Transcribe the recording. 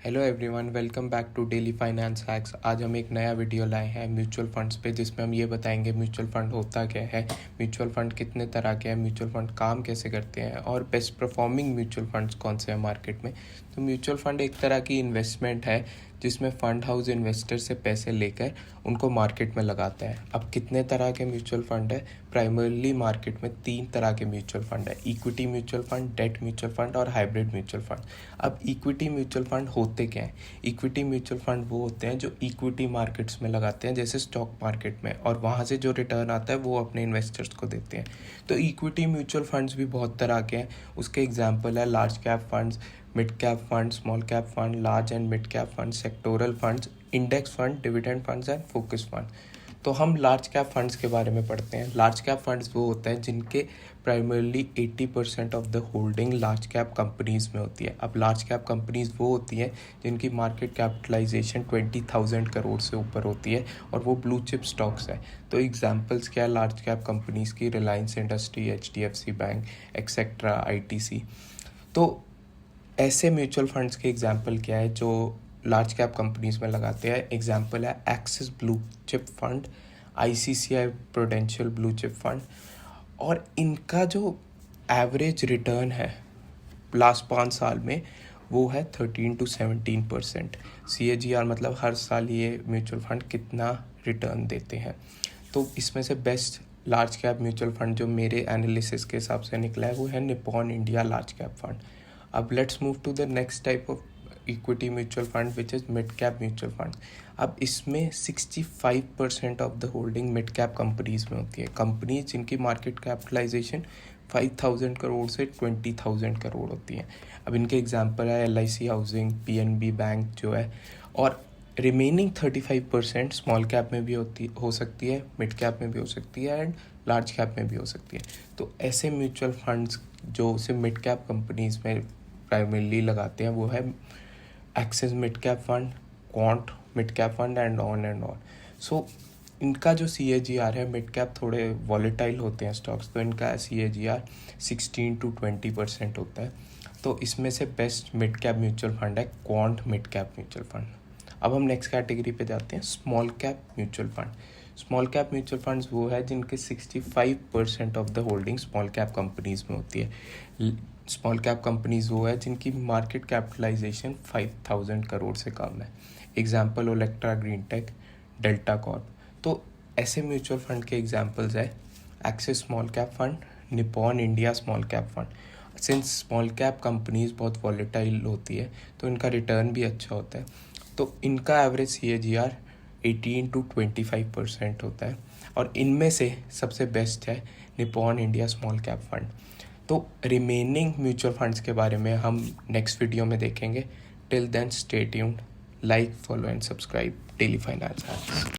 Hello everyone, welcome back to daily finance hacks. आज हम एक नया वीडियो लाए हैं म्यूचुअल फंड्स पे, जिसमें हम ये बताएंगे म्यूचुअल फंड होता क्या है, म्यूचुअल फंड कितने तरह के हैं, म्यूचुअल फंड काम कैसे करते हैं और बेस्ट परफॉर्मिंग म्यूचुअल फंड्स कौन से हैं मार्केट में। तो म्यूचुअल फंड एक तरह की इन्वेस्टमेंट है जिसमें फ़ंड हाउस इन्वेस्टर से पैसे लेकर उनको मार्केट में लगाते हैं। अब कितने तरह के म्यूचुअल फंड है? प्राइमरली मार्केट में 3 तरह के म्यूचुअल फंड है: equity mutual fund, debt mutual fund और हाइब्रिड म्यूचुअल फंड। अब इक्विटी म्यूचुअल फंड होते क्या हैं? इक्विटी म्यूचुअल फंड वो होते हैं जो इक्विटी मार्केट्स में लगाते हैं, जैसे स्टॉक मार्केट में, और वहाँ से जो रिटर्न आता है वो अपने इन्वेस्टर्स को देते हैं। तो इक्विटी म्यूचुअल फंड्स भी बहुत तरह के हैं। उसके एग्जाम्पल है large cap funds, mid cap fund, small cap fund, large and mid cap fund, sectoral funds, index fund, dividend funds and focus fund. तो हम लार्ज कैप फंड्स के बारे में पढ़ते हैं। लार्ज कैप फंड्स वो होते हैं जिनके primarily 80% of the holding large cap companies में होती है। अब लार्ज कैप कंपनीज़ वो होती हैं जिनकी मार्केट कैपिटलाइजेशन 20,000 करोड़ से ऊपर होती है और वो ब्लू चिप स्टॉक्स है। तो एग्जांपल्स क्या है लार्ज कैप कंपनीज़ की? Reliance industry, HDFC bank, etcetera, ITC। तो ऐसे म्यूचुअल फंड्स के एग्जांपल क्या है जो लार्ज कैप कंपनीज़ में लगाते हैं? एग्जांपल है axis blue chip fund, ICICI prudential blue chip fund. और इनका जो एवरेज रिटर्न है लास्ट 5 साल में वो है 13 to 17%। CAGR मतलब हर साल ये म्यूचुअल फंड कितना रिटर्न देते हैं। तो इसमें से best large cap mutual fund जो मेरे एनालिसिस के हिसाब से निकला है वो है Nippon India large cap fund. अब let's move to the next type of equity mutual fund which is mid cap mutual fund. अब इसमें 65% of the holding mid cap companies में होती है। कंपनीज जिनकी मार्केट कैपिटलाइजेशन 5,000 करोड़ से 20,000 करोड़ होती है। अब इनके एग्जांपल है LIC हाउसिंग, PNB बैंक जो है। और रिमेनिंग 35% स्मॉल कैप में भी हो सकती है, मिड कैप में भी हो सकती है एंड लार्ज कैप में भी हो सकती है। तो ऐसे म्यूचुअल फंड्स जो उसे मिड कैप कंपनीज़ में प्राइमरली लगाते हैं वो है Axis mid cap fund, quant mid cap fund and on. So इनका जो CAGR है, मिड कैप थोड़े वॉलेटाइल होते हैं स्टॉक्स, तो इनका CAGR 16 to 20% होता है। तो इसमें से best mid cap mutual fund है quant mid cap mutual fund. अब हम नेक्स्ट कैटेगरी पे जाते हैं, small cap mutual fund. Small cap mutual funds वो है जिनके 65% of the holding small cap companies में होती है। स्मॉल कैप कंपनीज़ वो है जिनकी मार्केट कैपिटलाइजेशन 5,000 करोड़ से कम है। Example Olectra green tech, Delta Corp. तो ऐसे म्यूचुअल फंड के एग्जाम्पल्स है Axis small cap fund, Nippon India small cap fund. Since small cap companies बहुत वॉलेटाइल होती है तो इनका रिटर्न भी अच्छा होता है। तो इनका एवरेज CAGR 18 to 25% होता है और इनमें से सबसे बेस्ट है Nippon India small cap fund. तो रिमेनिंग म्यूचुअल फंड्स के बारे में हम नेक्स्ट वीडियो में देखेंगे। Till then stay tuned, like, follow and subscribe daily finance hacks.